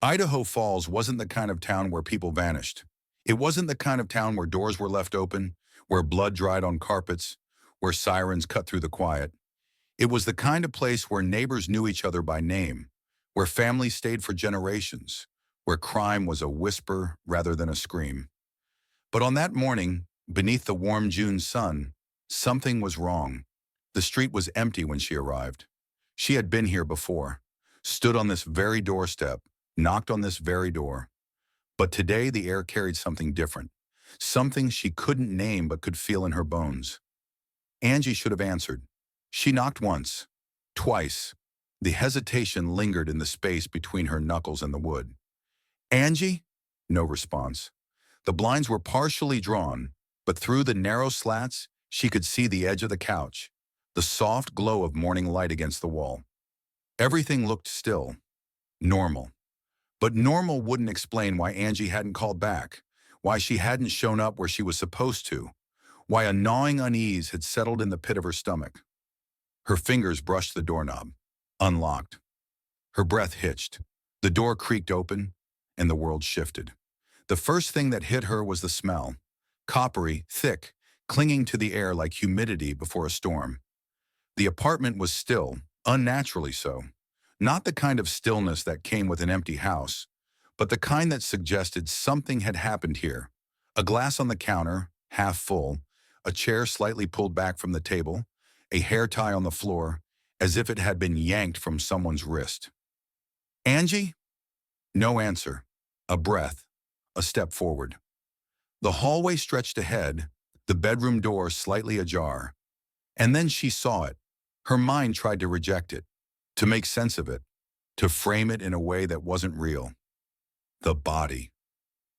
Idaho Falls wasn't the kind of town where people vanished. It wasn't the kind of town where doors were left open, where blood dried on carpets, where sirens cut through the quiet. It was the kind of place where neighbors knew each other by name, where families stayed for generations, where crime was a whisper rather than a scream. But on that morning, beneath the warm June sun, something was wrong. The street was empty when she arrived. She had been here before, stood on this very doorstep, knocked on this very door. But today the air carried something different, something she couldn't name but could feel in her bones. Angie should have answered. She knocked once, twice. The hesitation lingered in the space between her knuckles and the wood. Angie? No response. The blinds were partially drawn, but through the narrow slats, she could see the edge of the couch, the soft glow of morning light against the wall. Everything looked still, normal. But normal wouldn't explain why Angie hadn't called back, why she hadn't shown up where she was supposed to, why a gnawing unease had settled in the pit of her stomach. Her fingers brushed the doorknob, unlocked. Her breath hitched. The door creaked open, and the world shifted. The first thing that hit her was the smell, coppery, thick, clinging to the air like humidity before a storm. The apartment was still, unnaturally so. Not the kind of stillness that came with an empty house, but the kind that suggested something had happened here. A glass on the counter, half full, a chair slightly pulled back from the table, a hair tie on the floor, as if it had been yanked from someone's wrist. Angie? No answer. A breath. A step forward. The hallway stretched ahead, the bedroom door slightly ajar. And then she saw it. Her mind tried to reject it, to make sense of it, to frame it in a way that wasn't real. The body.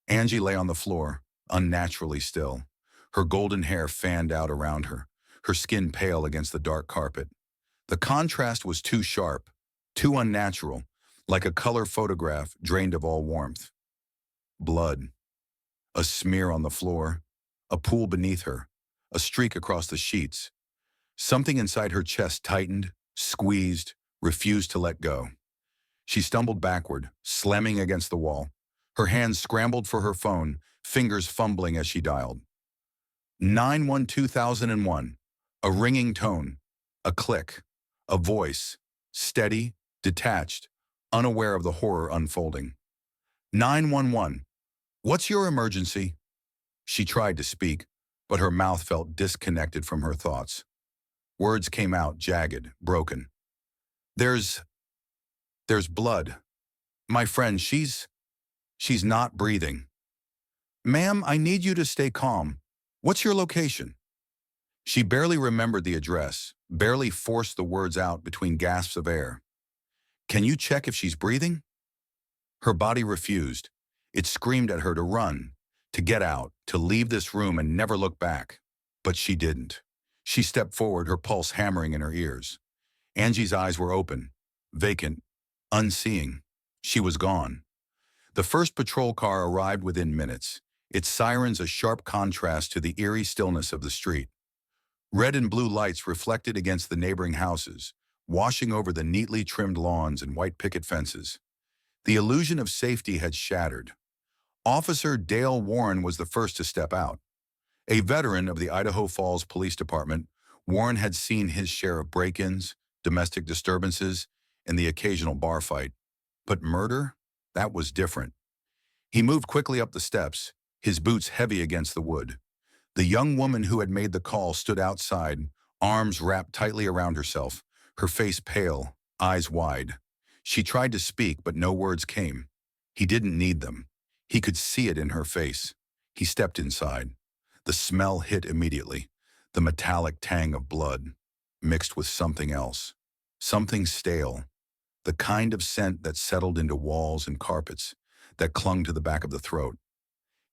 Angie lay on the floor, unnaturally still, her golden hair fanned out around her, her skin pale against the dark carpet. The contrast was too sharp, too unnatural, like a color photograph drained of all warmth. Blood. A smear on the floor, a pool beneath her, a streak across the sheets. Something inside her chest tightened, squeezed, refused to let go. She stumbled backward, slamming against the wall. Her hands scrambled for her phone, fingers fumbling as she dialed. 912-2001. A ringing tone, a click, a voice, steady, detached, unaware of the horror unfolding. 911. What's your emergency? She tried to speak, but her mouth felt disconnected from her thoughts. Words came out jagged, broken. There's blood. My friend, she's not breathing. Ma'am, I need you to stay calm. What's your location? She barely remembered the address, barely forced the words out between gasps of air. Can you check if she's breathing? Her body refused. It screamed at her to run, to get out, to leave this room and never look back. But she didn't. She stepped forward, her pulse hammering in her ears. Angie's eyes were open, vacant, unseeing. She was gone. The first patrol car arrived within minutes, its sirens a sharp contrast to the eerie stillness of the street. Red and blue lights reflected against the neighboring houses, washing over the neatly trimmed lawns and white picket fences. The illusion of safety had shattered. Officer Dale Warren was the first to step out. A veteran of the Idaho Falls Police Department, Warren had seen his share of break-ins, domestic disturbances, and the occasional bar fight. But murder? That was different. He moved quickly up the steps, his boots heavy against the wood. The young woman who had made the call stood outside, arms wrapped tightly around herself, her face pale, eyes wide. She tried to speak, but no words came. He didn't need them. He could see it in her face. He stepped inside. The smell hit immediately, the metallic tang of blood, mixed with something else, something stale, the kind of scent that settled into walls and carpets, that clung to the back of the throat.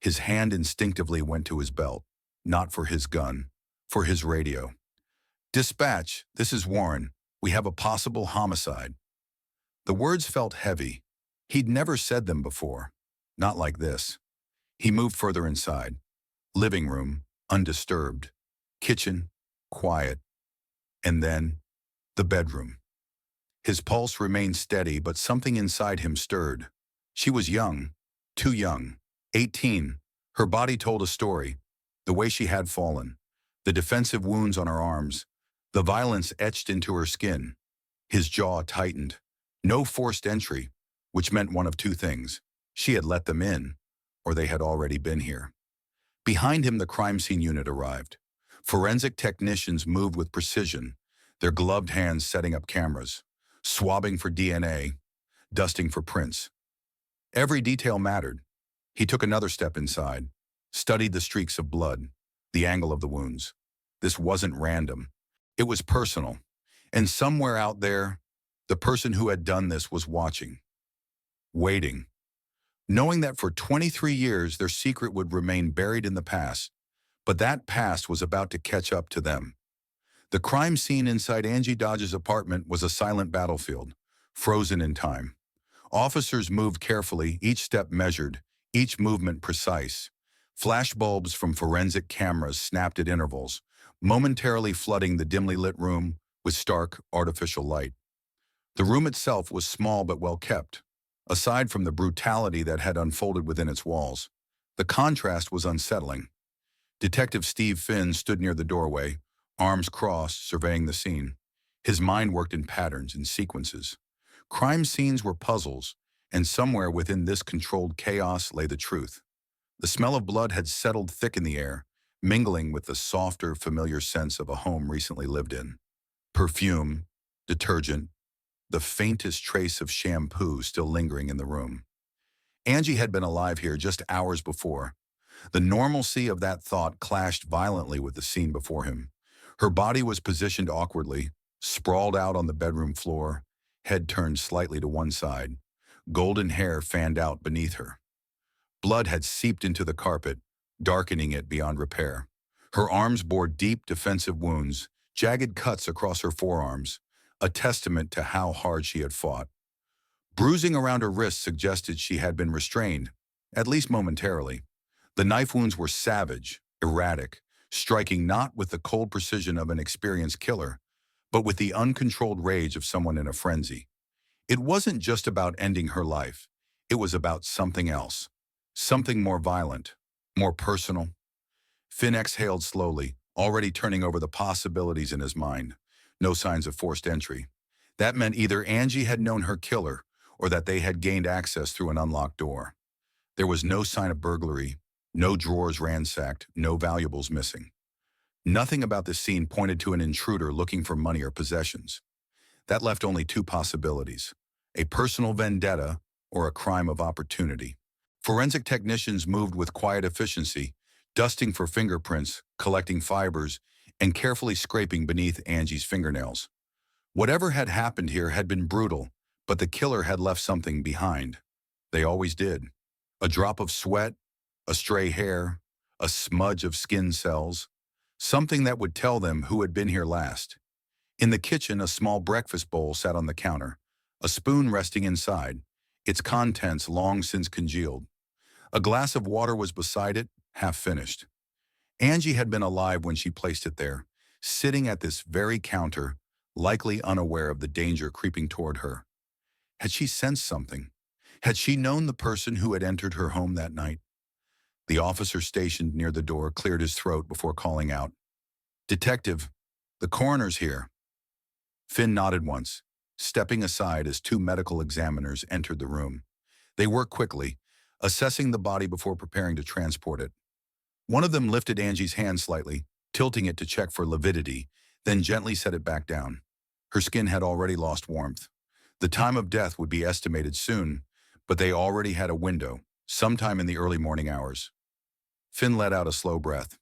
His hand instinctively went to his belt, not for his gun, for his radio. Dispatch, this is Warren. We have a possible homicide. The words felt heavy. He'd never said them before. Not like this. He moved further inside. Living room, undisturbed. Kitchen, quiet. And then, the bedroom. His pulse remained steady, but something inside him stirred. She was young, too young, 18. Her body told a story, the way she had fallen, the defensive wounds on her arms, the violence etched into her skin. His jaw tightened. No forced entry, which meant one of two things. She had let them in, or they had already been here. Behind him, the crime scene unit arrived. Forensic technicians moved with precision, their gloved hands setting up cameras, swabbing for DNA, dusting for prints. Every detail mattered. He took another step inside, studied the streaks of blood, the angle of the wounds. This wasn't random. It was personal. And somewhere out there, the person who had done this was watching, waiting, knowing that for 23 years their secret would remain buried in the past, but that past was about to catch up to them. The crime scene inside Angie Dodge's apartment was a silent battlefield, frozen in time. Officers moved carefully, each step measured, each movement precise. Flashbulbs from forensic cameras snapped at intervals, momentarily flooding the dimly lit room with stark, artificial light. The room itself was small but well kept. Aside from the brutality that had unfolded within its walls, the contrast was unsettling. Detective Steve Finn stood near the doorway, arms crossed, surveying the scene. His mind worked in patterns and sequences. Crime scenes were puzzles, and somewhere within this controlled chaos lay the truth. The smell of blood had settled thick in the air, mingling with the softer, familiar sense of a home recently lived in. Perfume, detergent, the faintest trace of shampoo still lingering in the room. Angie had been alive here just hours before. The normalcy of that thought clashed violently with the scene before him. Her body was positioned awkwardly, sprawled out on the bedroom floor, head turned slightly to one side, golden hair fanned out beneath her. Blood had seeped into the carpet, darkening it beyond repair. Her arms bore deep defensive wounds, jagged cuts across her forearms, a testament to how hard she had fought. Bruising around her wrists suggested she had been restrained, at least momentarily. The knife wounds were savage, erratic, striking not with the cold precision of an experienced killer, but with the uncontrolled rage of someone in a frenzy. It wasn't just about ending her life. It was about something else, something more violent, more personal. Finn exhaled slowly, already turning over the possibilities in his mind. No signs of forced entry. That meant either Angie had known her killer or that they had gained access through an unlocked door. There was no sign of burglary, no drawers ransacked, no valuables missing. Nothing about this scene pointed to an intruder looking for money or possessions. That left only two possibilities: a personal vendetta or a crime of opportunity. Forensic technicians moved with quiet efficiency, dusting for fingerprints, collecting fibers, and carefully scraping beneath Angie's fingernails. Whatever had happened here had been brutal, but the killer had left something behind. They always did. A drop of sweat, a stray hair, a smudge of skin cells, something that would tell them who had been here last. In the kitchen, a small breakfast bowl sat on the counter, a spoon resting inside, its contents long since congealed. A glass of water was beside it, half finished. Angie had been alive when she placed it there, sitting at this very counter, likely unaware of the danger creeping toward her. Had she sensed something? Had she known the person who had entered her home that night? The officer stationed near the door cleared his throat before calling out, "Detective, the coroner's here." Finn nodded once, stepping aside as two medical examiners entered the room. They worked quickly, assessing the body before preparing to transport it. One of them lifted Angie's hand slightly, tilting it to check for lividity, then gently set it back down. Her skin had already lost warmth. The time of death would be estimated soon, but they already had a window, sometime in the early morning hours. Finn let out a slow breath.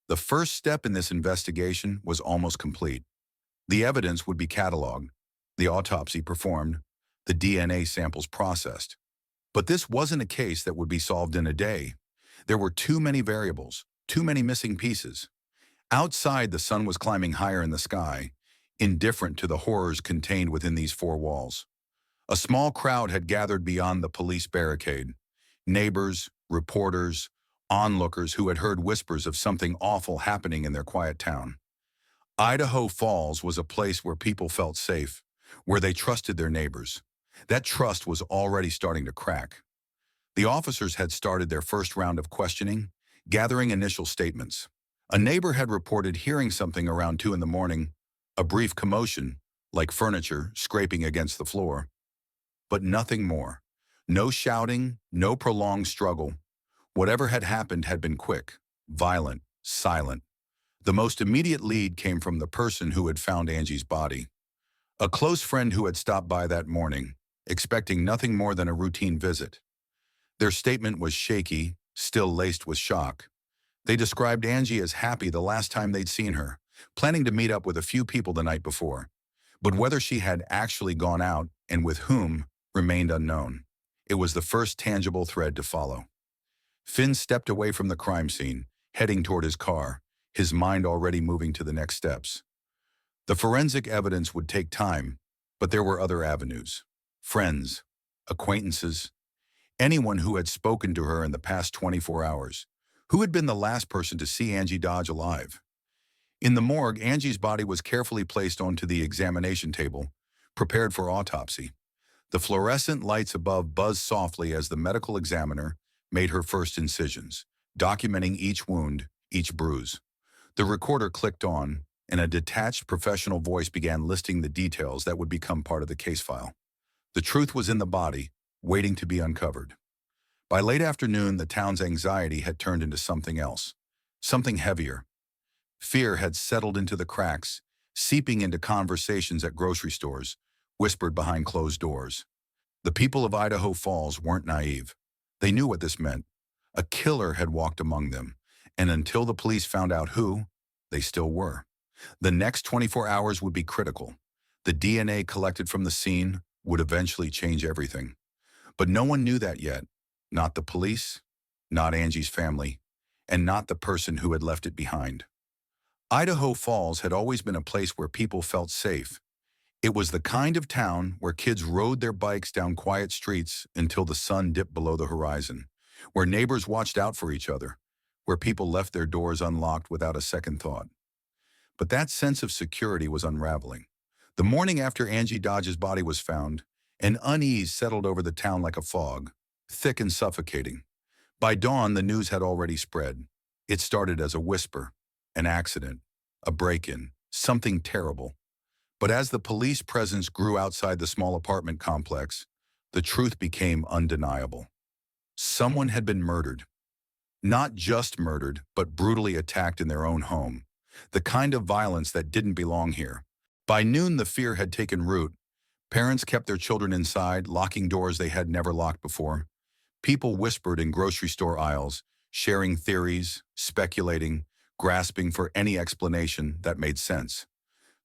The first step in this investigation was almost complete. The evidence would be cataloged, the autopsy performed, the DNA samples processed. But this wasn't a case that would be solved in a day. There were too many variables, too many missing pieces. Outside, the sun was climbing higher in the sky, indifferent to the horrors contained within these four walls. A small crowd had gathered beyond the police barricade. Neighbors, reporters, onlookers who had heard whispers of something awful happening in their quiet town. Idaho Falls was a place where people felt safe, where they trusted their neighbors. That trust was already starting to crack. The officers had started their first round of questioning, gathering initial statements. A neighbor had reported hearing something around 2 in the morning, a brief commotion, like furniture scraping against the floor. But nothing more. No shouting, no prolonged struggle. Whatever had been quick, violent, silent. The most immediate lead came from the person who had found Angie's body. A close friend who had stopped by that morning, expecting nothing more than a routine visit. Their statement was shaky, still laced with shock. They described Angie as happy the last time they'd seen her, planning to meet up with a few people the night before. But whether she had actually gone out, and with whom, remained unknown. It was the first tangible thread to follow. Finn stepped away from the crime scene, heading toward his car, his mind already moving to the next steps. The forensic evidence would take time, but there were other avenues. Friends, acquaintances, anyone who had spoken to her in the past 24 hours. Who had been the last person to see Angie Dodge alive? In the morgue, Angie's body was carefully placed onto the examination table, prepared for autopsy. The fluorescent lights above buzzed softly as the medical examiner made her first incisions, documenting each wound, each bruise. The recorder clicked on, and a detached professional voice began listing the details that would become part of the case file. The truth was in the body, waiting to be uncovered. By late afternoon, the town's anxiety had turned into something else, something heavier. Fear had settled into the cracks, seeping into conversations at grocery stores, whispered behind closed doors. The people of Idaho Falls weren't naive. They knew what this meant. A killer had walked among them, and until the police found out who, they still were. The next 24 hours would be critical. The DNA collected from the scene would eventually change everything. But no one knew that yet. Not the police, not Angie's family, and not the person who had left it behind. Idaho Falls had always been a place where people felt safe. It was the kind of town where kids rode their bikes down quiet streets until the sun dipped below the horizon, where neighbors watched out for each other, where people left their doors unlocked without a second thought. But that sense of security was unraveling. The morning after Angie Dodge's body was found, an unease settled over the town like a fog, thick and suffocating. By dawn, the news had already spread. It started as a whisper, an accident, a break-in, something terrible. But as the police presence grew outside the small apartment complex, the truth became undeniable. Someone had been murdered. Not just murdered, but brutally attacked in their own home. The kind of violence that didn't belong here. By noon, the fear had taken root. Parents kept their children inside, locking doors they had never locked before. People whispered in grocery store aisles, sharing theories, speculating, grasping for any explanation that made sense.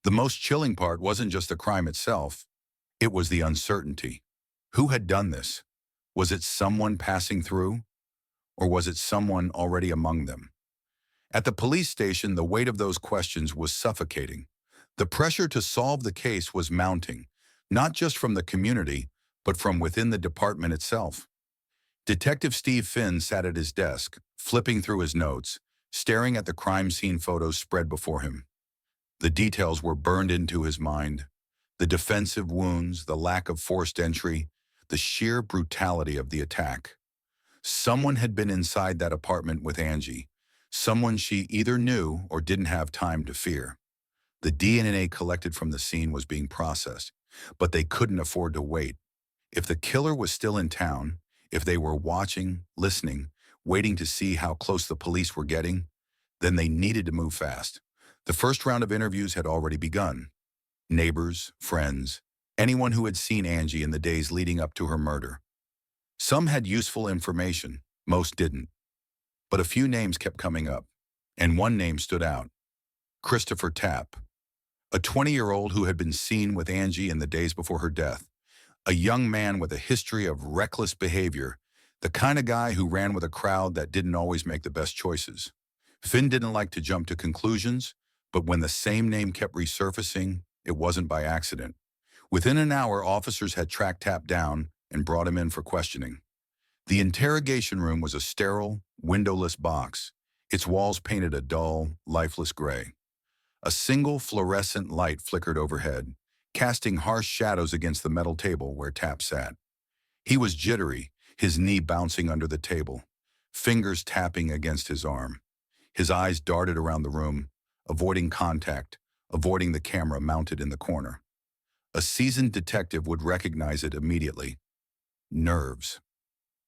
The most chilling part wasn't just the crime itself, it was the uncertainty. Who had done this? Was it someone passing through? Or was it someone already among them? At the police station, the weight of those questions was suffocating. The pressure to solve the case was mounting, not just from the community, but from within the department itself. Detective Steve Finn sat at his desk, flipping through his notes, staring at the crime scene photos spread before him. The details were burned into his mind. The defensive wounds, the lack of forced entry, the sheer brutality of the attack. Someone had been inside that apartment with Angie, someone she either knew or didn't have time to fear. The DNA collected from the scene was being processed, but they couldn't afford to wait. If the killer was still in town, if they were watching, listening, waiting to see how close the police were getting, then they needed to move fast. The first round of interviews had already begun. Neighbors, friends, anyone who had seen Angie in the days leading up to her murder. Some had useful information, most didn't. But a few names kept coming up, and one name stood out. Christopher Tapp, a 20-year-old who had been seen with Angie in the days before her death. A young man with a history of reckless behavior, the kind of guy who ran with a crowd that didn't always make the best choices. Finn didn't like to jump to conclusions, but when the same name kept resurfacing, it wasn't by accident. Within an hour, officers had tracked Tapp down and brought him in for questioning. The interrogation room was a sterile, windowless box, its walls painted a dull, lifeless gray. A single fluorescent light flickered overhead, casting harsh shadows against the metal table where Tapp sat. He was jittery, his knee bouncing under the table, fingers tapping against his arm. His eyes darted around the room, avoiding contact, avoiding the camera mounted in the corner. A seasoned detective would recognize it immediately. Nerves.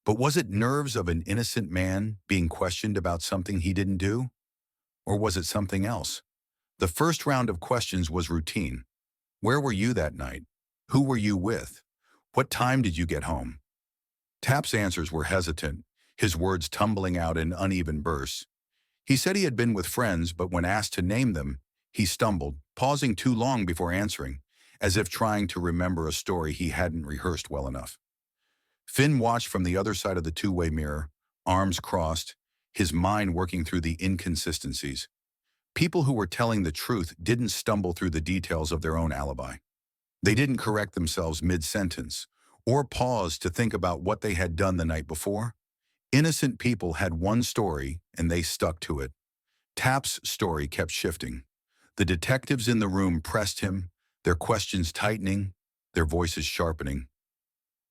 But was it nerves of an innocent man being questioned about something he didn't do? Or was it something else? The first round of questions was routine. Where were you that night? Who were you with? What time did you get home? Tapp's answers were hesitant, his words tumbling out in uneven bursts. He said he had been with friends, but when asked to name them, he stumbled, pausing too long before answering, as if trying to remember a story he hadn't rehearsed well enough. Finn watched from the other side of the two-way mirror, arms crossed, his mind working through the inconsistencies. People who were telling the truth didn't stumble through the details of their own alibi. They didn't correct themselves mid-sentence, or pause to think about what they had done the night before. Innocent people had one story, and they stuck to it. Tapp's story kept shifting. The detectives in the room pressed him, their questions tightening, their voices sharpening.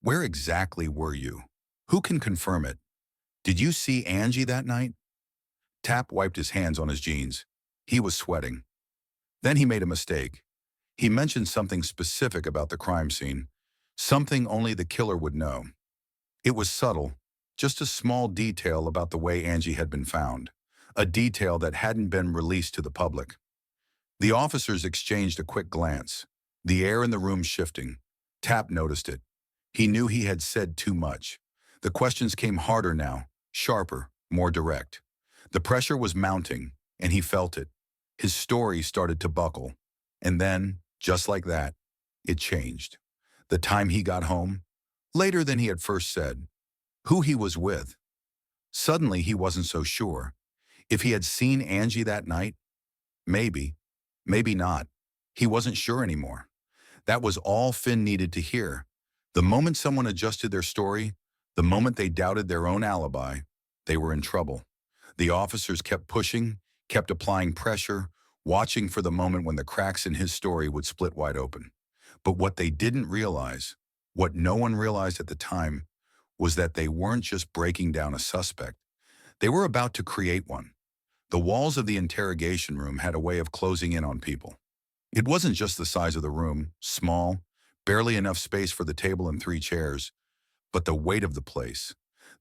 Where exactly were you? Who can confirm it? Did you see Angie that night? Tapp wiped his hands on his jeans. He was sweating. Then he made a mistake. He mentioned something specific about the crime scene, something only the killer would know. It was subtle, just a small detail about the way Angie had been found, a detail that hadn't been released to the public. The officers exchanged a quick glance, the air in the room shifting. Tapp noticed it. He knew he had said too much. The questions came harder now, sharper, more direct. The pressure was mounting, and he felt it. His story started to buckle. And then, just like that, it changed. The time he got home, later than he had first said. Who he was with. Suddenly he wasn't so sure. If he had seen Angie that night, maybe, maybe not. He wasn't sure anymore. That was all Finn needed to hear. The moment someone adjusted their story, the moment they doubted their own alibi, they were in trouble. The officers kept pushing, kept applying pressure, watching for the moment when the cracks in his story would split wide open. But what they didn't realize, what no one realized at the time, was that they weren't just breaking down a suspect. They were about to create one. The walls of the interrogation room had a way of closing in on people. It wasn't just the size of the room, small, barely enough space for the table and 3 chairs, but the weight of the place,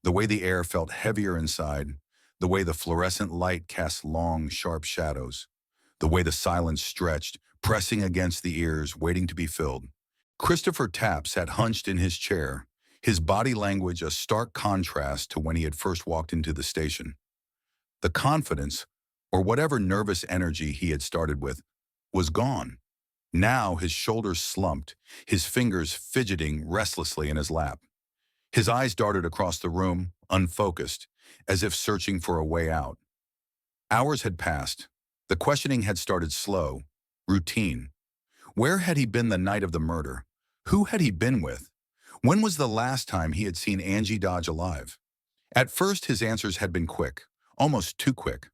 the way the air felt heavier inside, the way the fluorescent light cast long, sharp shadows, the way the silence stretched, pressing against the ears, waiting to be filled. Christopher Tapp sat hunched in his chair, his body language a stark contrast to when he had first walked into the station. The confidence, or whatever nervous energy he had started with, was gone. Now his shoulders slumped, his fingers fidgeting restlessly in his lap. His eyes darted across the room, unfocused, as if searching for a way out. Hours had passed. The questioning had started slow, routine. Where had he been the night of the murder? Who had he been with? When was the last time he had seen Angie Dodge alive? At first, his answers had been quick, almost too quick.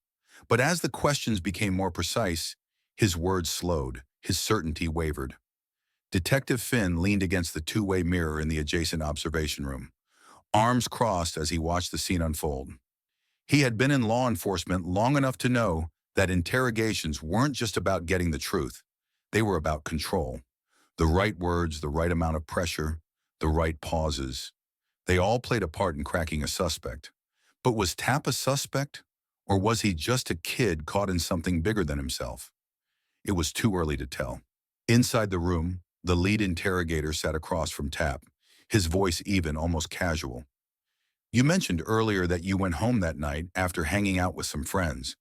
But as the questions became more precise, his words slowed, his certainty wavered. Detective Finn leaned against the two-way mirror in the adjacent observation room, arms crossed as he watched the scene unfold. He had been in law enforcement long enough to know that interrogations weren't just about getting the truth. They were about control. The right words, the right amount of pressure, the right pauses. They all played a part in cracking a suspect. But was Tapp a suspect? Or was he just a kid caught in something bigger than himself? It was too early to tell. Inside the room, the lead interrogator sat across from Tapp, his voice even, almost casual. You mentioned earlier that you went home that night after hanging out with some friends,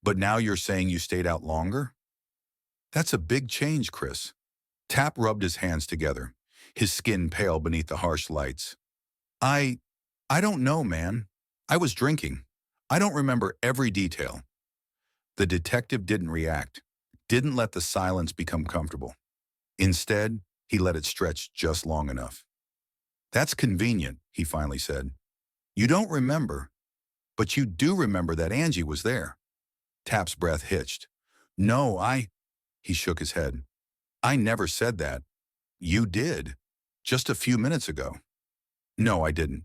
but now you're saying you stayed out longer? That's a big change, Chris. Tapp rubbed his hands together, his skin pale beneath the harsh lights. I don't know, man. I was drinking. I don't remember every detail. The detective didn't react, didn't let the silence become comfortable. Instead, he let it stretch just long enough. That's convenient, he finally said. You don't remember, but you do remember that Angie was there. Tapp's breath hitched. No, he shook his head. I never said that. You did. Just a few minutes ago. No, I didn't.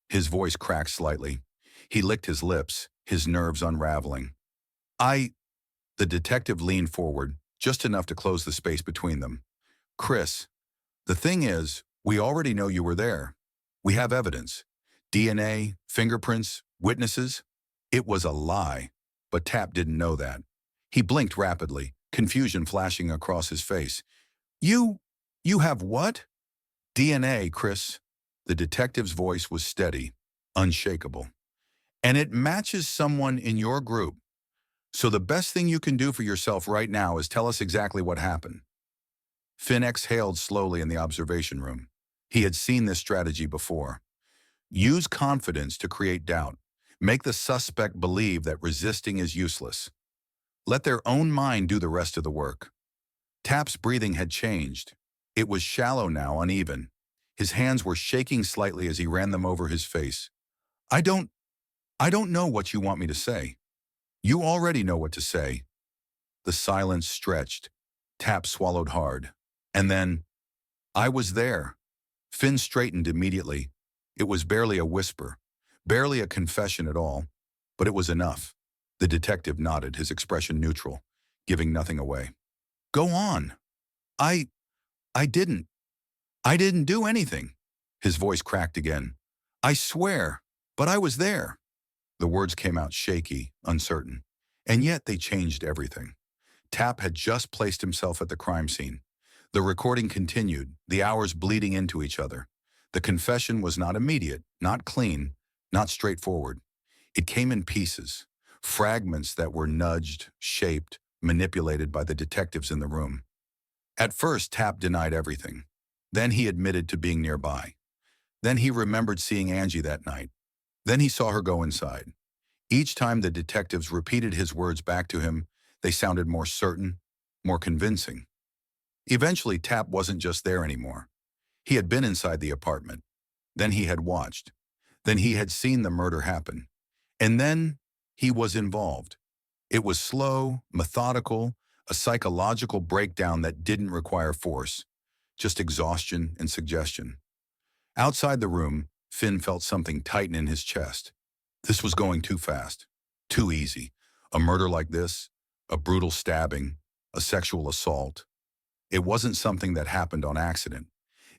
His voice cracked slightly. He licked his lips, his nerves unraveling. I... The detective leaned forward, just enough to close the space between them. Chris, the thing is, we already know you were there. We have evidence. DNA, fingerprints, witnesses. It was a lie. But Tapp didn't know that. He blinked rapidly, confusion flashing across his face. You have what? DNA, Chris. The detective's voice was steady, unshakable. And it matches someone in your group. So the best thing you can do for yourself right now is tell us exactly what happened. Finn exhaled slowly in the observation room. He had seen this strategy before. Use confidence to create doubt. Make the suspect believe that resisting is useless. Let their own mind do the rest of the work. Tapp's breathing had changed. It was shallow now, uneven. His hands were shaking slightly as he ran them over his face. I don't know what you want me to say. You already know what to say. The silence stretched. Tapp swallowed hard. And then, I was there. Finn straightened immediately. It was barely a whisper, barely a confession at all, but it was enough. The detective nodded, his expression neutral, giving nothing away. Go on. I didn't. I didn't do anything. His voice cracked again. I swear, but I was there. The words came out shaky, uncertain, and yet they changed everything. Tapp had just placed himself at the crime scene. The recording continued, the hours bleeding into each other. The confession was not immediate, not clean, not straightforward. It came in pieces, fragments that were nudged, shaped, manipulated by the detectives in the room. At first, Tapp denied everything. Then he admitted to being nearby. Then he remembered seeing Angie that night. Then he saw her go inside. Each time the detectives repeated his words back to him, they sounded more certain, more convincing. Eventually, Tapp wasn't just there anymore. He had been inside the apartment. Then he had watched. Then he had seen the murder happen. And then he was involved. It was slow, methodical, a psychological breakdown that didn't require force, just exhaustion and suggestion. Outside the room, Finn felt something tighten in his chest. This was going too fast, too easy. A murder like this, a brutal stabbing, a sexual assault. It wasn't something that happened on accident.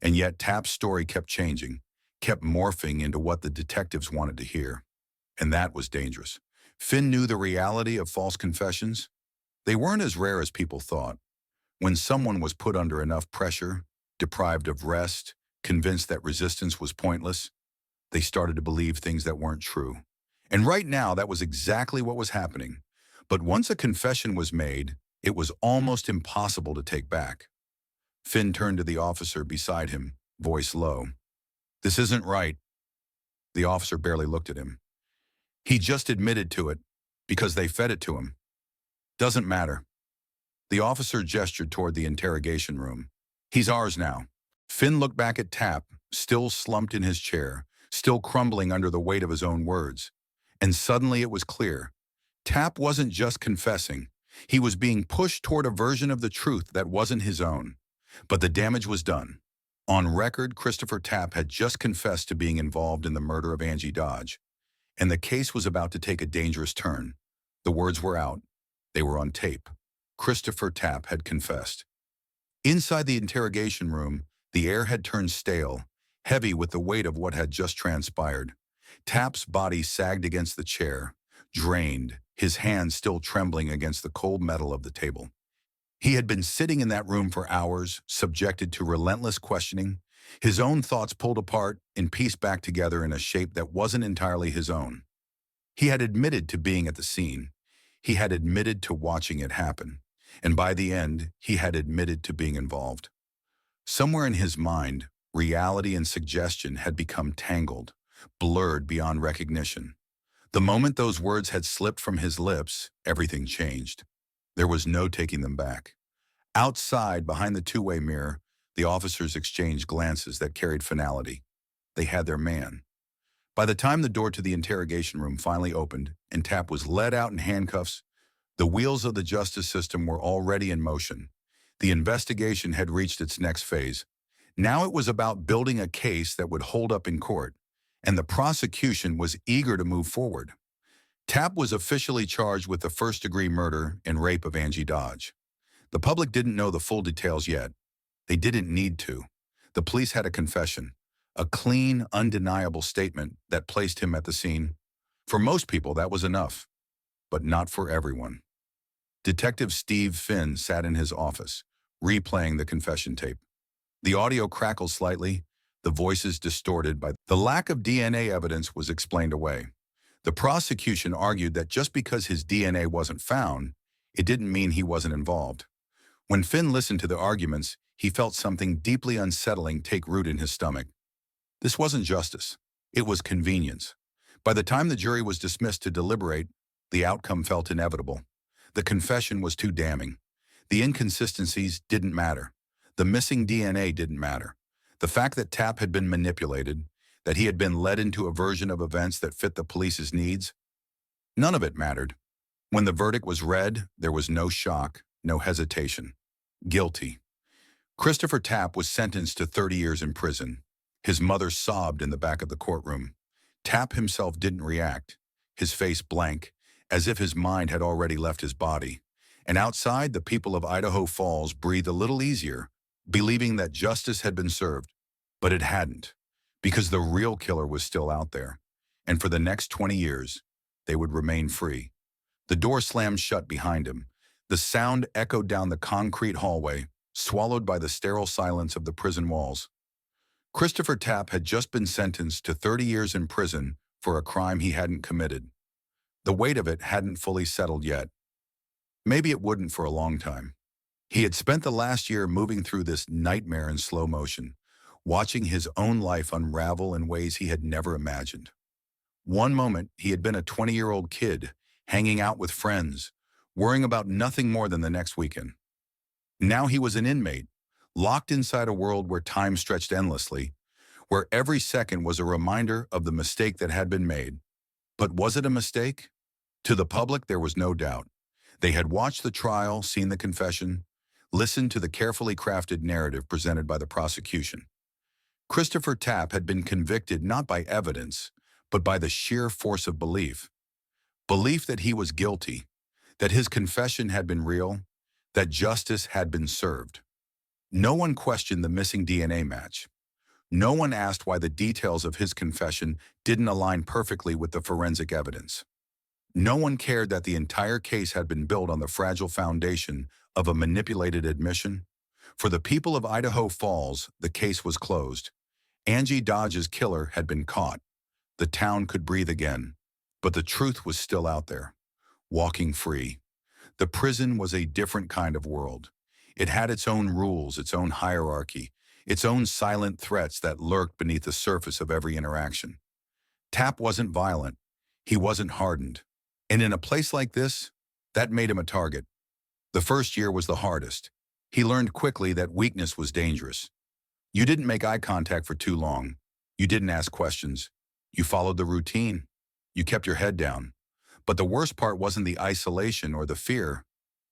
And yet Tapp's story kept changing, kept morphing into what the detectives wanted to hear. And that was dangerous. Finn knew the reality of false confessions. They weren't as rare as people thought. When someone was put under enough pressure, deprived of rest, convinced that resistance was pointless, they started to believe things that weren't true. And right now, that was exactly what was happening. But once a confession was made, it was almost impossible to take back. Finn turned to the officer beside him, voice low. This isn't right. The officer barely looked at him. He just admitted to it because they fed it to him. Doesn't matter. The officer gestured toward the interrogation room. He's ours now. Finn looked back at Tapp, still slumped in his chair, still crumbling under the weight of his own words. And suddenly it was clear. Tapp wasn't just confessing. He was being pushed toward a version of the truth that wasn't his own. But the damage was done. On record, Christopher Tapp had just confessed to being involved in the murder of Angie Dodge. And the case was about to take a dangerous turn. The words were out. They were on tape. Christopher Tapp had confessed. Inside the interrogation room, the air had turned stale, heavy with the weight of what had just transpired. Tapp's body sagged against the chair, drained, his hands still trembling against the cold metal of the table. He had been sitting in that room for hours, subjected to relentless questioning, his own thoughts pulled apart and pieced back together in a shape that wasn't entirely his own. He had admitted to being at the scene. He had admitted to watching it happen. And by the end, he had admitted to being involved. Somewhere in his mind, reality and suggestion had become tangled, blurred beyond recognition. The moment those words had slipped from his lips, everything changed. There was no taking them back. Outside, behind the two-way mirror, the officers exchanged glances that carried finality. They had their man. By the time the door to the interrogation room finally opened and Tapp was led out in handcuffs, the wheels of the justice system were already in motion. The investigation had reached its next phase. Now it was about building a case that would hold up in court, and the prosecution was eager to move forward. Tapp was officially charged with the first-degree murder and rape of Angie Dodge. The public didn't know the full details yet. They didn't need to. The police had a confession, a clean, undeniable statement that placed him at the scene. For most people, that was enough, but not for everyone. Detective Steve Finn sat in his office, replaying the confession tape. The audio crackled slightly, the voices distorted by the lack of DNA evidence was explained away. The prosecution argued that just because his DNA wasn't found, it didn't mean he wasn't involved. When Finn listened to the arguments, he felt something deeply unsettling take root in his stomach. This wasn't justice. It was convenience. By the time the jury was dismissed to deliberate, the outcome felt inevitable. The confession was too damning. The inconsistencies didn't matter. The missing DNA didn't matter. The fact that Tapp had been manipulated, that he had been led into a version of events that fit the police's needs, none of it mattered. When the verdict was read, there was no shock, no hesitation. Guilty. Christopher Tapp was sentenced to 30 years in prison. His mother sobbed in the back of the courtroom. Tapp himself didn't react, his face blank, as if his mind had already left his body. And outside, the people of Idaho Falls breathed a little easier, believing that justice had been served. But it hadn't, because the real killer was still out there. And for the next 20 years, they would remain free. The door slammed shut behind him. The sound echoed down the concrete hallway, swallowed by the sterile silence of the prison walls. Christopher Tapp had just been sentenced to 30 years in prison for a crime he hadn't committed. The weight of it hadn't fully settled yet. Maybe it wouldn't for a long time. He had spent the last year moving through this nightmare in slow motion, watching his own life unravel in ways he had never imagined. One moment, he had been a 20-year-old kid, hanging out with friends, worrying about nothing more than the next weekend. Now he was an inmate, locked inside a world where time stretched endlessly, where every second was a reminder of the mistake that had been made. But was it a mistake? To the public, there was no doubt. They had watched the trial, seen the confession, listened to the carefully crafted narrative presented by the prosecution. Christopher Tapp had been convicted not by evidence, but by the sheer force of belief. Belief that he was guilty, that his confession had been real, that justice had been served. No one questioned the missing DNA match. No one asked why the details of his confession didn't align perfectly with the forensic evidence. No one cared that the entire case had been built on the fragile foundation of a manipulated admission. For the people of Idaho Falls, the case was closed. Angie Dodge's killer had been caught. The town could breathe again. But the truth was still out there, walking free. The prison was a different kind of world. It had its own rules, its own hierarchy, its own silent threats that lurked beneath the surface of every interaction. Tapp wasn't violent. He wasn't hardened. And in a place like this, that made him a target. The first year was the hardest. He learned quickly that weakness was dangerous. You didn't make eye contact for too long. You didn't ask questions. You followed the routine. You kept your head down. But the worst part wasn't the isolation or the fear.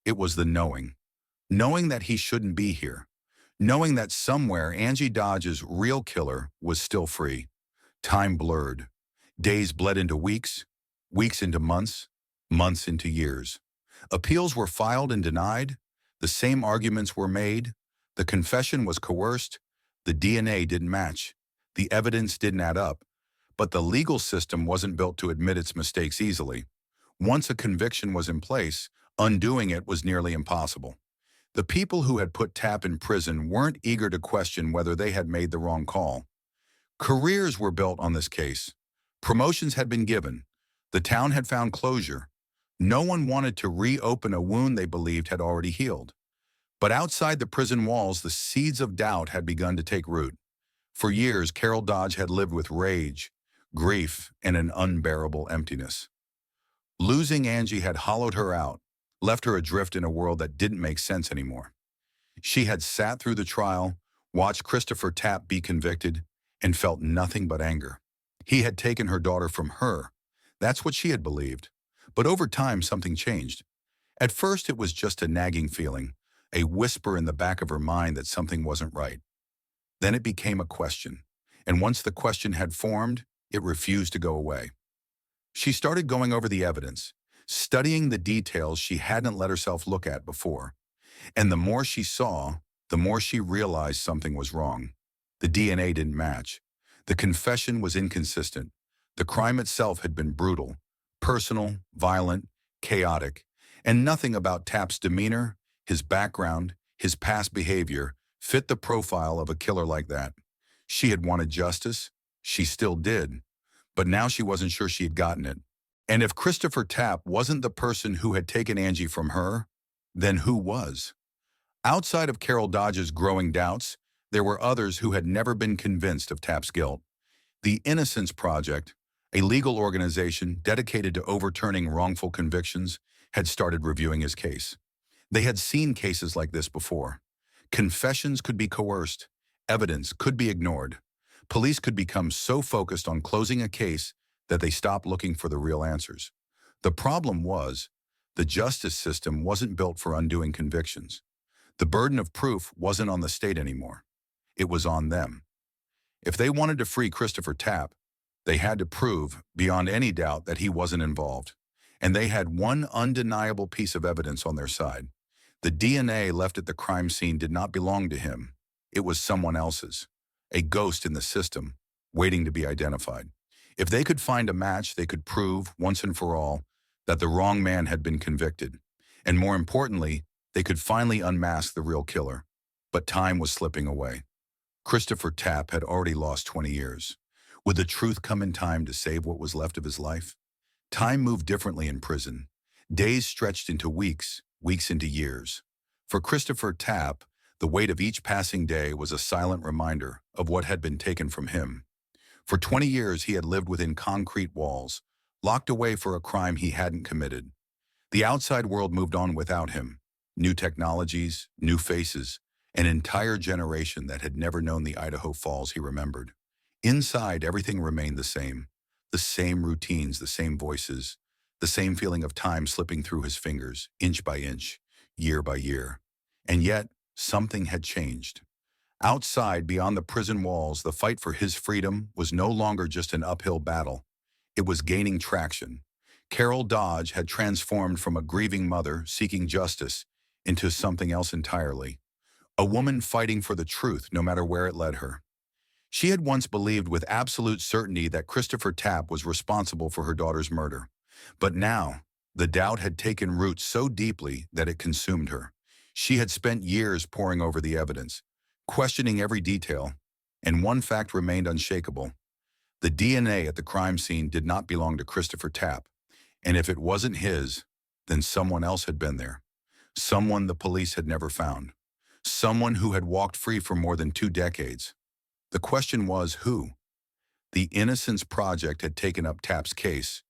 It was the knowing. Knowing that he shouldn't be here. Knowing that somewhere Angie Dodge's real killer was still free. Time blurred. Days bled into weeks, weeks into months, months into years. Appeals were filed and denied. The same arguments were made. The confession was coerced. The DNA didn't match. The evidence didn't add up. But the legal system wasn't built to admit its mistakes easily. Once a conviction was in place, undoing it was nearly impossible. The people who had put Tapp in prison weren't eager to question whether they had made the wrong call. Careers were built on this case. Promotions had been given. The town had found closure. No one wanted to reopen a wound they believed had already healed. But outside the prison walls, the seeds of doubt had begun to take root. For years, Carol Dodge had lived with rage, grief, and an unbearable emptiness. Losing Angie had hollowed her out, left her adrift in a world that didn't make sense anymore. She had sat through the trial, watched Christopher Tapp be convicted, and felt nothing but anger. He had taken her daughter from her. That's what she had believed. But over time, something changed. At first, it was just a nagging feeling, a whisper in the back of her mind that something wasn't right. Then it became a question, and once the question had formed, it refused to go away. She started going over the evidence, studying the details she hadn't let herself look at before. And the more she saw, the more she realized something was wrong. The DNA didn't match. The confession was inconsistent. The crime itself had been brutal, personal, violent, chaotic, and nothing about Tapp's demeanor, his background, his past behavior fit the profile of a killer like that. She had wanted justice. She still did. But now she wasn't sure she had gotten it. And if Christopher Tapp wasn't the person who had taken Angie from her, then who was? Outside of Carol Dodge's growing doubts, there were others who had never been convinced of Tapp's guilt. The Innocence Project, a legal organization dedicated to overturning wrongful convictions, had started reviewing his case. They had seen cases like this before. Confessions could be coerced. Evidence could be ignored. Police could become so focused on closing a case that they stopped looking for the real answers. The problem was, the justice system wasn't built for undoing convictions. The burden of proof wasn't on the state anymore. It was on them. If they wanted to free Christopher Tapp, they had to prove, beyond any doubt, that he wasn't involved. And they had one undeniable piece of evidence on their side. The DNA left at the crime scene did not belong to him. It was someone else's, a ghost in the system, waiting to be identified. If they could find a match, they could prove, once and for all, that the wrong man had been convicted. And more importantly, they could finally unmask the real killer. But time was slipping away. Christopher Tapp had already lost 20 years. Would the truth come in time to save what was left of his life? Time moved differently in prison. Days stretched into weeks, weeks into years. For Christopher Tapp, the weight of each passing day was a silent reminder of what had been taken from him. For 20 years, he had lived within concrete walls, locked away for a crime he hadn't committed. The outside world moved on without him. New technologies, new faces, an entire generation that had never known the Idaho Falls he remembered. Inside, everything remained the same. The same routines, the same voices, the same feeling of time slipping through his fingers, inch by inch, year by year. And yet, something had changed. Outside, beyond the prison walls, the fight for his freedom was no longer just an uphill battle. It was gaining traction. Carol Dodge had transformed from a grieving mother seeking justice into something else entirely. A woman fighting for the truth, no matter where it led her. She had once believed with absolute certainty that Christopher Tapp was responsible for her daughter's murder. But now, the doubt had taken root so deeply that it consumed her. She had spent years poring over the evidence, questioning every detail, and one fact remained unshakable. The DNA at the crime scene did not belong to Christopher Tapp, and if it wasn't his, then someone else had been there. Someone the police had never found. Someone who had walked free for more than 2 decades. The question was, who? The Innocence Project had taken up Tapp's case,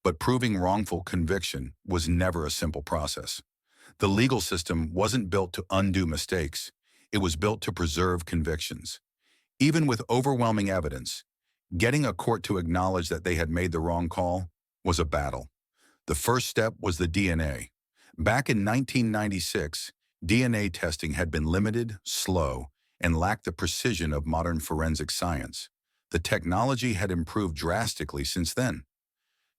but proving wrongful conviction was never a simple process. The legal system wasn't built to undo mistakes. It was built to preserve convictions. Even with overwhelming evidence, getting a court to acknowledge that they had made the wrong call was a battle. The first step was the DNA. Back in 1996, DNA testing had been limited, slow, and lacked the precision of modern forensic science. The technology had improved drastically since then.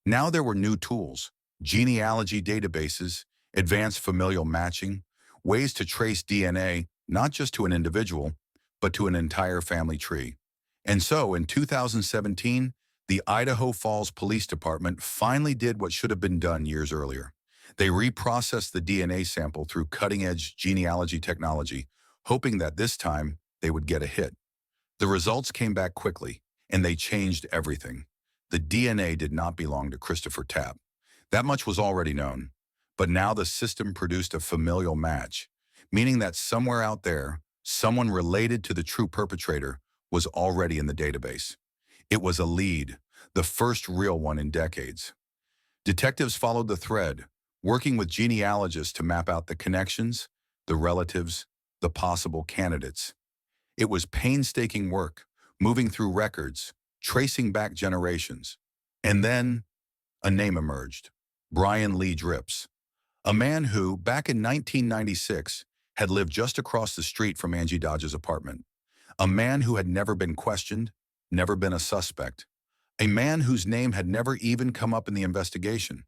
Now there were new tools, genealogy databases, advanced familial matching, ways to trace DNA not just to an individual, but to an entire family tree. And so, in 2017, the Idaho Falls Police Department finally did what should have been done years earlier. They reprocessed the DNA sample through cutting-edge genealogy technology, hoping that this time they would get a hit. The results came back quickly, and they changed everything. The DNA did not belong to Christopher Tapp. That much was already known. But now the system produced a familial match, meaning that somewhere out there, someone related to the true perpetrator was already in the database. It was a lead, the first real one in decades. Detectives followed the thread, working with genealogists to map out the connections, the relatives, the possible candidates. It was painstaking work, moving through records, tracing back generations. And then, a name emerged, Brian Lee Drips, a man who, back in 1996, had lived just across the street from Angie Dodge's apartment. A man who had never been questioned, never been a suspect. A man whose name had never even come up in the investigation.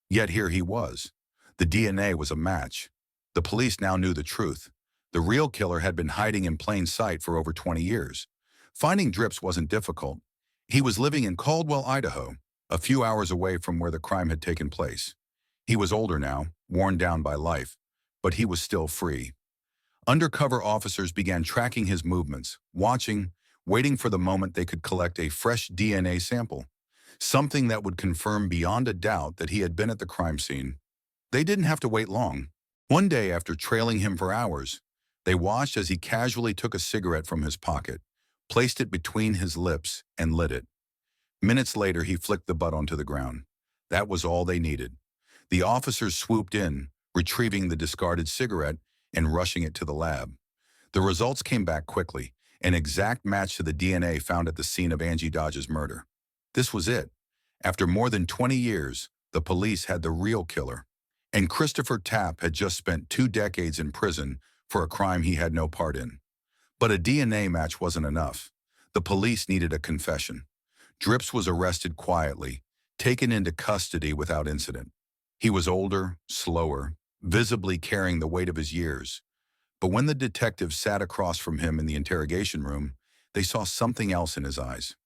Yet here he was. The DNA was a match. The police now knew the truth. The real killer had been hiding in plain sight for over 20 years. Finding Drips wasn't difficult. He was living in Caldwell, Idaho, a few hours away from where the crime had taken place. He was older now, worn down by life, but he was still free. Undercover officers began tracking his movements, watching, waiting for the moment they could collect a fresh DNA sample, something that would confirm beyond a doubt that he had been at the crime scene. They didn't have to wait long. One day, after trailing him for hours, they watched as he casually took a cigarette from his pocket, placed it between his lips, and lit it. Minutes later, he flicked the butt onto the ground. That was all they needed. The officers swooped in, retrieving the discarded cigarette and rushing it to the lab. The results came back quickly, an exact match to the DNA found at the scene of Angie Dodge's murder. This was it. After more than 20 years, the police had the real killer. And Christopher Tapp had just spent 2 decades in prison for a crime he had no part in. But a DNA match wasn't enough. The police needed a confession. Drips was arrested quietly, taken into custody without incident. He was older, slower, visibly carrying the weight of his years. But when the detectives sat across from him in the interrogation room, they saw something else in his eyes.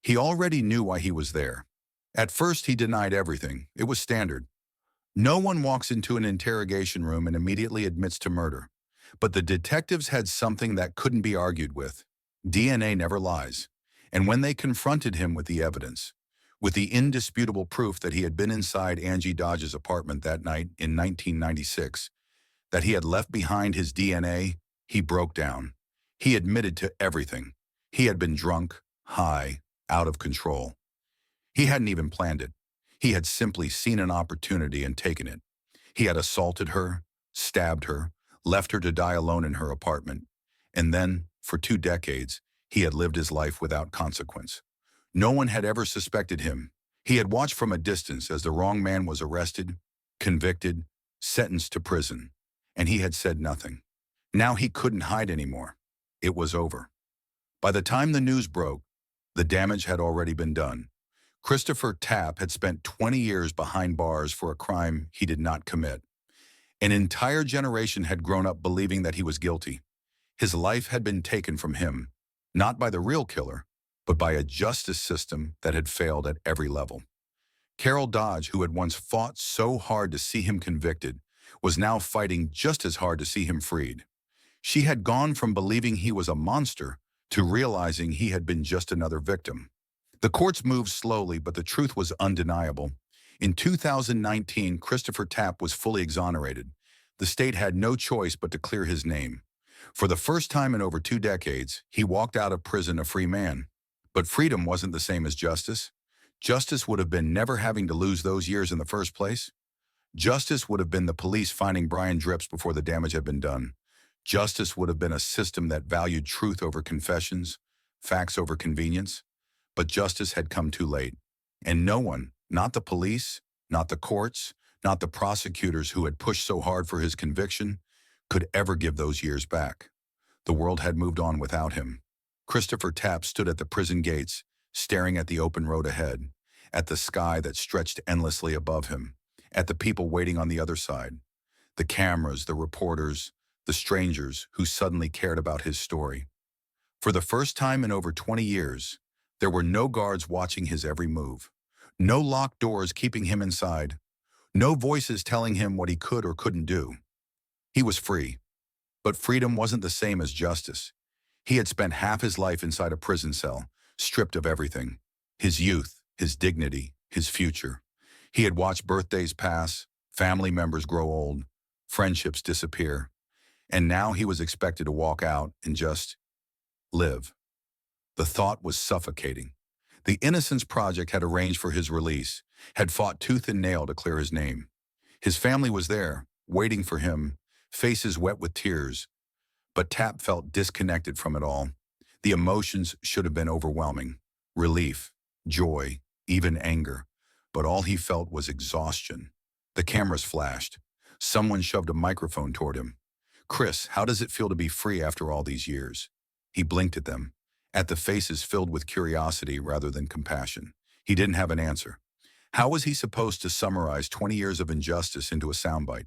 He already knew why he was there. At first, he denied everything. It was standard. No one walks into an interrogation room and immediately admits to murder. But the detectives had something that couldn't be argued with. DNA never lies. And when they confronted him with the evidence, with the indisputable proof that he had been inside Angie Dodge's apartment that night in 1996, that he had left behind his DNA, he broke down. He admitted to everything. He had been drunk, high, out of control. He hadn't even planned it. He had simply seen an opportunity and taken it. He had assaulted her, stabbed her, left her to die alone in her apartment. And then, for 2 decades, he had lived his life without consequence. No one had ever suspected him. He had watched from a distance as the wrong man was arrested, convicted, sentenced to prison. And he had said nothing. Now he couldn't hide anymore. It was over. By the time the news broke, the damage had already been done. Christopher Tapp had spent 20 years behind bars for a crime he did not commit. An entire generation had grown up believing that he was guilty. His life had been taken from him, not by the real killer, but by a justice system that had failed at every level. Carol Dodge, who had once fought so hard to see him convicted, was now fighting just as hard to see him freed. She had gone from believing he was a monster to realizing he had been just another victim. The courts moved slowly, but the truth was undeniable. In 2019, Christopher Tapp was fully exonerated. The state had no choice but to clear his name. For the first time in over 2 decades, he walked out of prison a free man. But freedom wasn't the same as justice. Justice would have been never having to lose those years in the first place. Justice would have been the police finding Brian Drips before the damage had been done. Justice would have been a system that valued truth over confessions, facts over convenience. But justice had come too late. And no one, not the police, not the courts, not the prosecutors who had pushed so hard for his conviction, could ever give those years back. The world had moved on without him. Christopher Tapp stood at the prison gates, staring at the open road ahead, at the sky that stretched endlessly above him, at the people waiting on the other side, the cameras, the reporters, the strangers who suddenly cared about his story. For the first time in over 20 years, there were no guards watching his every move, no locked doors keeping him inside, no voices telling him what he could or couldn't do. He was free, but freedom wasn't the same as justice. He had spent half his life inside a prison cell, stripped of everything, his youth, his dignity, his future. He had watched birthdays pass, family members grow old, friendships disappear, and now he was expected to walk out and just live. The thought was suffocating. The Innocence Project had arranged for his release, had fought tooth and nail to clear his name. His family was there, waiting for him, faces wet with tears. But Tapp felt disconnected from it all. The emotions should have been overwhelming. Relief, joy, even anger. But all he felt was exhaustion. The cameras flashed. Someone shoved a microphone toward him. "Chris, how does it feel to be free after all these years?" He blinked at them, at the faces filled with curiosity rather than compassion. He didn't have an answer. How was he supposed to summarize 20 years of injustice into a soundbite?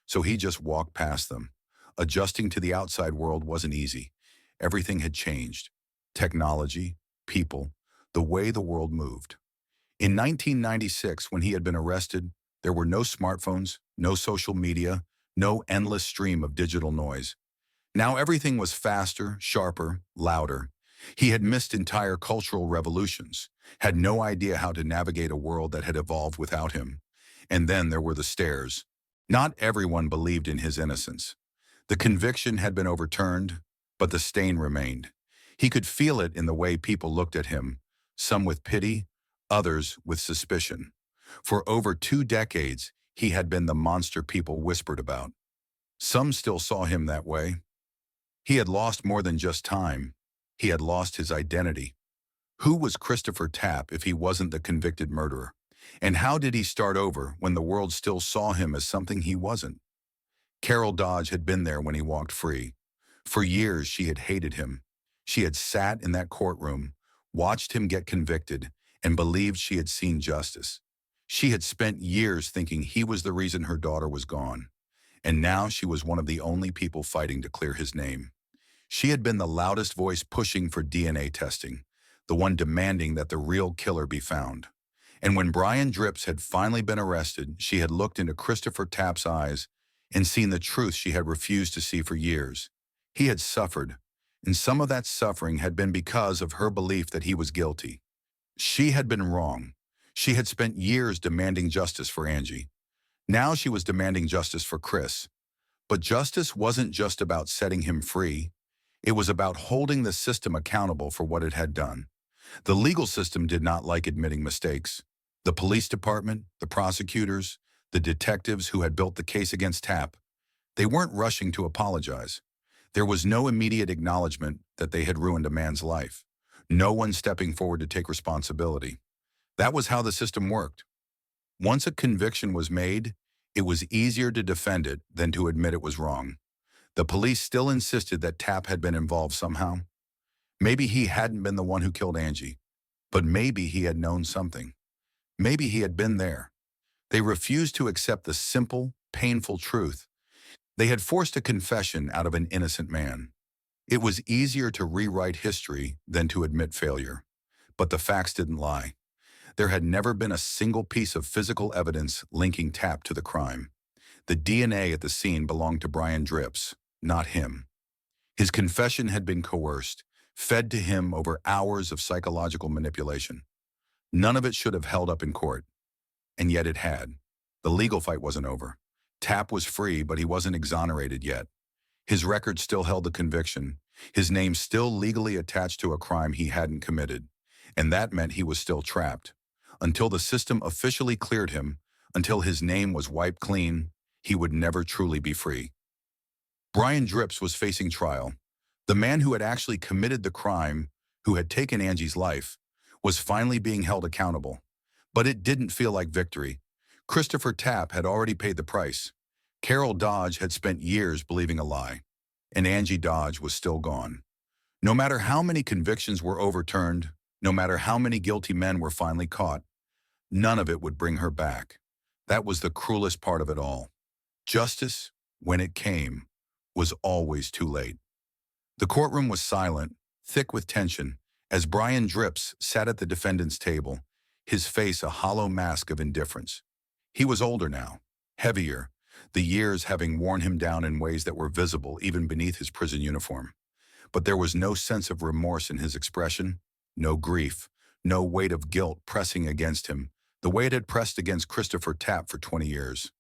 So he just walked past them. Adjusting to the outside world wasn't easy. Everything had changed. Technology, people, the way the world moved. In 1996, when he had been arrested, there were no smartphones, no social media, no endless stream of digital noise. Now everything was faster, sharper, louder. He had missed entire cultural revolutions, had no idea how to navigate a world that had evolved without him. And then there were the stares. Not everyone believed in his innocence. The conviction had been overturned, but the stain remained. He could feel it in the way people looked at him, some with pity, others with suspicion. For over 2 decades, he had been the monster people whispered about. Some still saw him that way. He had lost more than just time. He had lost his identity. Who was Christopher Tapp if he wasn't the convicted murderer? And how did he start over when the world still saw him as something he wasn't? Carol Dodge had been there when he walked free. For years, she had hated him. She had sat in that courtroom, watched him get convicted, and believed she had seen justice. She had spent years thinking he was the reason her daughter was gone. And now she was one of the only people fighting to clear his name. She had been the loudest voice pushing for DNA testing, the one demanding that the real killer be found. And when Brian Dripps had finally been arrested, she had looked into Christopher Tapp's eyes and seen the truth she had refused to see for years. He had suffered, and some of that suffering had been because of her belief that he was guilty. She had been wrong. She had spent years demanding justice for Angie. Now she was demanding justice for Chris. But justice wasn't just about setting him free. It was about holding the system accountable for what it had done. The legal system did not like admitting mistakes. The police department, the prosecutors, the detectives who had built the case against Tapp, they weren't rushing to apologize. There was no immediate acknowledgement that they had ruined a man's life. No one stepping forward to take responsibility. That was how the system worked. Once a conviction was made, it was easier to defend it than to admit it was wrong. The police still insisted that Tapp had been involved somehow. Maybe he hadn't been the one who killed Angie, but maybe he had known something. Maybe he had been there. They refused to accept the simple, painful truth. They had forced a confession out of an innocent man. It was easier to rewrite history than to admit failure. But the facts didn't lie. There had never been a single piece of physical evidence linking Tapp to the crime. The DNA at the scene belonged to Brian Dripps, not him. His confession had been coerced, fed to him over hours of psychological manipulation. None of it should have held up in court. And yet it had. The legal fight wasn't over. Tapp was free, but he wasn't exonerated yet. His record still held the conviction. His name still legally attached to a crime he hadn't committed. And that meant he was still trapped. Until the system officially cleared him, until his name was wiped clean, he would never truly be free. Brian Dripps was facing trial. The man who had actually committed the crime, who had taken Angie's life, was finally being held accountable. But it didn't feel like victory. Christopher Tapp had already paid the price. Carol Dodge had spent years believing a lie. And Angie Dodge was still gone. No matter how many convictions were overturned, no matter how many guilty men were finally caught, none of it would bring her back. That was the cruelest part of it all. Justice, when it came, was always too late. The courtroom was silent, thick with tension, as Brian Dripps sat at the defendant's table, his face a hollow mask of indifference. He was older now, heavier, the years having worn him down in ways that were visible even beneath his prison uniform. But there was no sense of remorse in his expression, no grief, no weight of guilt pressing against him, the way it had pressed against Christopher Tapp for 20 years.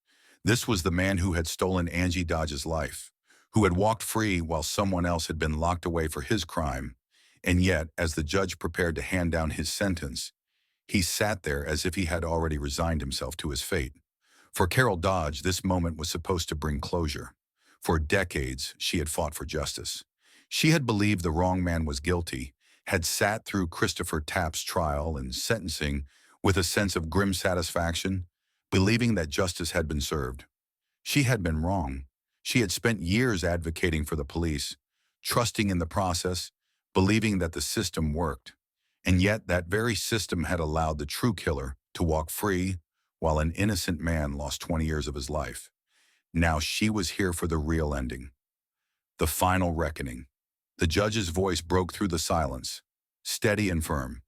This was the man who had stolen Angie Dodge's life, who had walked free while someone else had been locked away for his crime. And yet, as the judge prepared to hand down his sentence, he sat there as if he had already resigned himself to his fate. For Carol Dodge, this moment was supposed to bring closure. For decades, she had fought for justice. She had believed the wrong man was guilty, had sat through Christopher Tapp's trial and sentencing with a sense of grim satisfaction, believing that justice had been served. She had been wrong. She had spent years advocating for the police, trusting in the process, believing that the system worked. And yet that very system had allowed the true killer to walk free while an innocent man lost 20 years of his life. Now she was here for the real ending, the final reckoning. The judge's voice broke through the silence, steady and firm.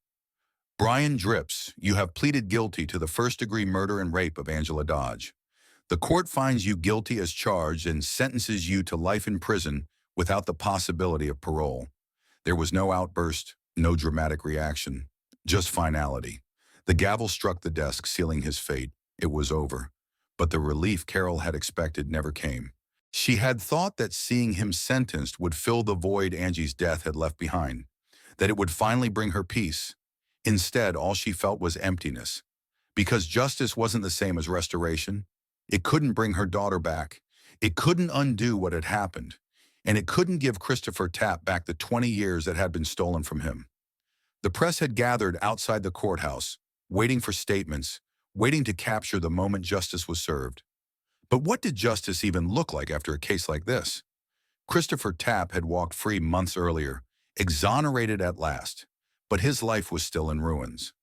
Brian Drips, you have pleaded guilty to the first-degree murder and rape of Angela Dodge. The court finds you guilty as charged and sentences you to life in prison without the possibility of parole. There was no outburst, no dramatic reaction, just finality. The gavel struck the desk, sealing his fate. It was over. But the relief Carol had expected never came. She had thought that seeing him sentenced would fill the void Angie's death had left behind, that it would finally bring her peace. Instead, all she felt was emptiness. Because justice wasn't the same as restoration. It couldn't bring her daughter back. It couldn't undo what had happened. And it couldn't give Christopher Tapp back the 20 years that had been stolen from him. The press had gathered outside the courthouse, waiting for statements, waiting to capture the moment justice was served. But what did justice even look like after a case like this? Christopher Tapp had walked free months earlier, exonerated at last, but his life was still in ruins.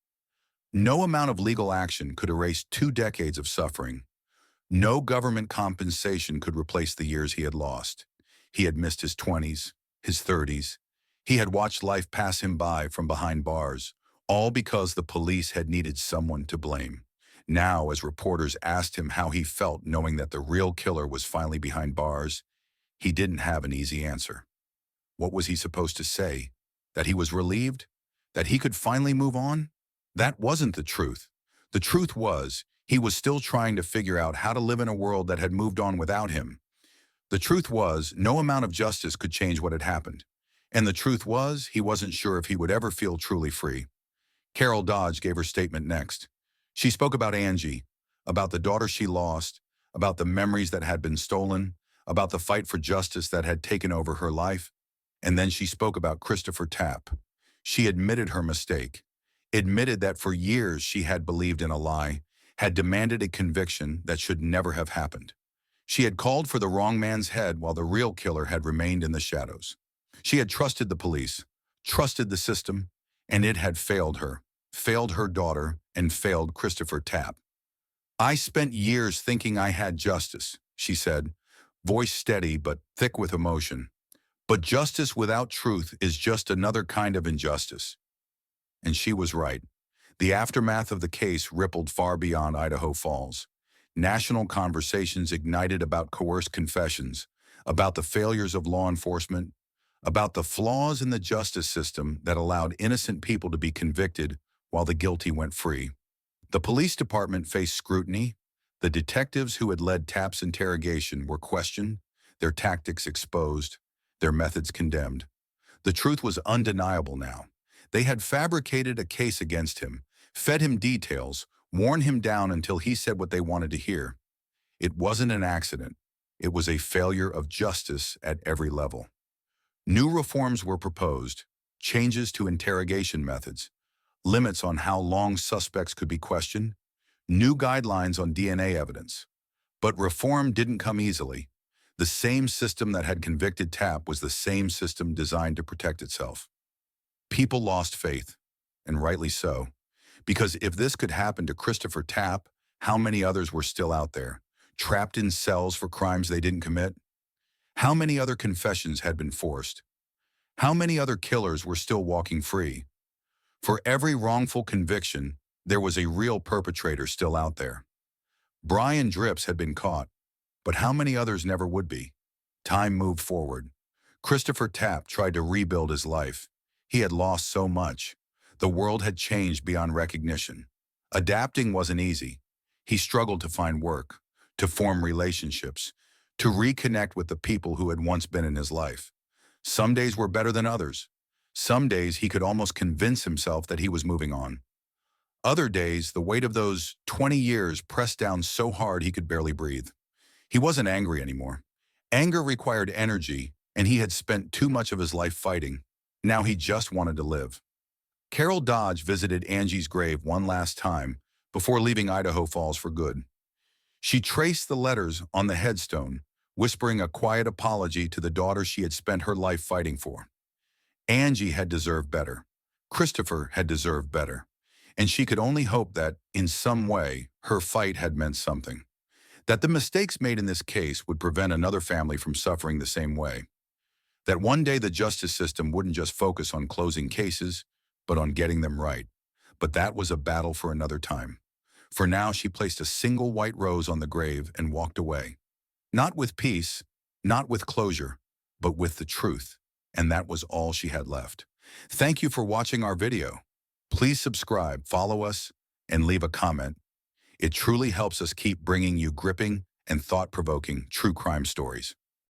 No amount of legal action could erase 2 decades of suffering. No government compensation could replace the years he had lost. He had missed his 20s, his 30s. He had watched life pass him by from behind bars, all because the police had needed someone to blame. Now, as reporters asked him how he felt knowing that the real killer was finally behind bars, he didn't have an easy answer. What was he supposed to say? That he was relieved? That he could finally move on? That wasn't the truth. The truth was, he was still trying to figure out how to live in a world that had moved on without him. The truth was, no amount of justice could change what had happened. And the truth was, he wasn't sure if he would ever feel truly free. Carol Dodge gave her statement next. She spoke about Angie, about the daughter she lost, about the memories that had been stolen, about the fight for justice that had taken over her life. And then she spoke about Christopher Tapp. She admitted her mistake, admitted that for years she had believed in a lie, had demanded a conviction that should never have happened. She had called for the wrong man's head while the real killer had remained in the shadows. She had trusted the police, trusted the system, and it had failed her daughter, and failed Christopher Tapp. I spent years thinking I had justice, she said, voice steady but thick with emotion. But justice without truth is just another kind of injustice. And she was right. The aftermath of the case rippled far beyond Idaho Falls. National conversations ignited about coerced confessions, about the failures of law enforcement, about the flaws in the justice system that allowed innocent people to be convicted while the guilty went free. The police department faced scrutiny. The detectives who had led Tapp's interrogation were questioned, their tactics exposed, their methods condemned. The truth was undeniable now. They had fabricated a case against him, fed him details, worn him down until he said what they wanted to hear. It wasn't an accident. It was a failure of justice at every level. New reforms were proposed, changes to interrogation methods, limits on how long suspects could be questioned, new guidelines on DNA evidence. But reform didn't come easily. The same system that had convicted Tapp was the same system designed to protect itself. People lost faith, and rightly so. Because if this could happen to Christopher Tapp, how many others were still out there, trapped in cells for crimes they didn't commit? How many other confessions had been forced? How many other killers were still walking free? For every wrongful conviction, there was a real perpetrator still out there. Brian Drips had been caught, but how many others never would be? Time moved forward. Christopher Tapp tried to rebuild his life. He had lost so much. The world had changed beyond recognition. Adapting wasn't easy. He struggled to find work, to form relationships, to reconnect with the people who had once been in his life. Some days were better than others. Some days he could almost convince himself that he was moving on. Other days, the weight of those 20 years pressed down so hard he could barely breathe. He wasn't angry anymore. Anger required energy, and he had spent too much of his life fighting. Now he just wanted to live. Carol Dodge visited Angie's grave one last time before leaving Idaho Falls for good. She traced the letters on the headstone, whispering a quiet apology to the daughter she had spent her life fighting for. Angie had deserved better. Christopher had deserved better. And she could only hope that, in some way, her fight had meant something. That the mistakes made in this case would prevent another family from suffering the same way. That one day the justice system wouldn't just focus on closing cases, but on getting them right. But that was a battle for another time. For now, she placed a single white rose on the grave and walked away. Not with peace, not with closure, but with the truth. And that was all she had left. Thank you for watching our video. Please subscribe, follow us, and leave a comment. It truly helps us keep bringing you gripping and thought-provoking true crime stories.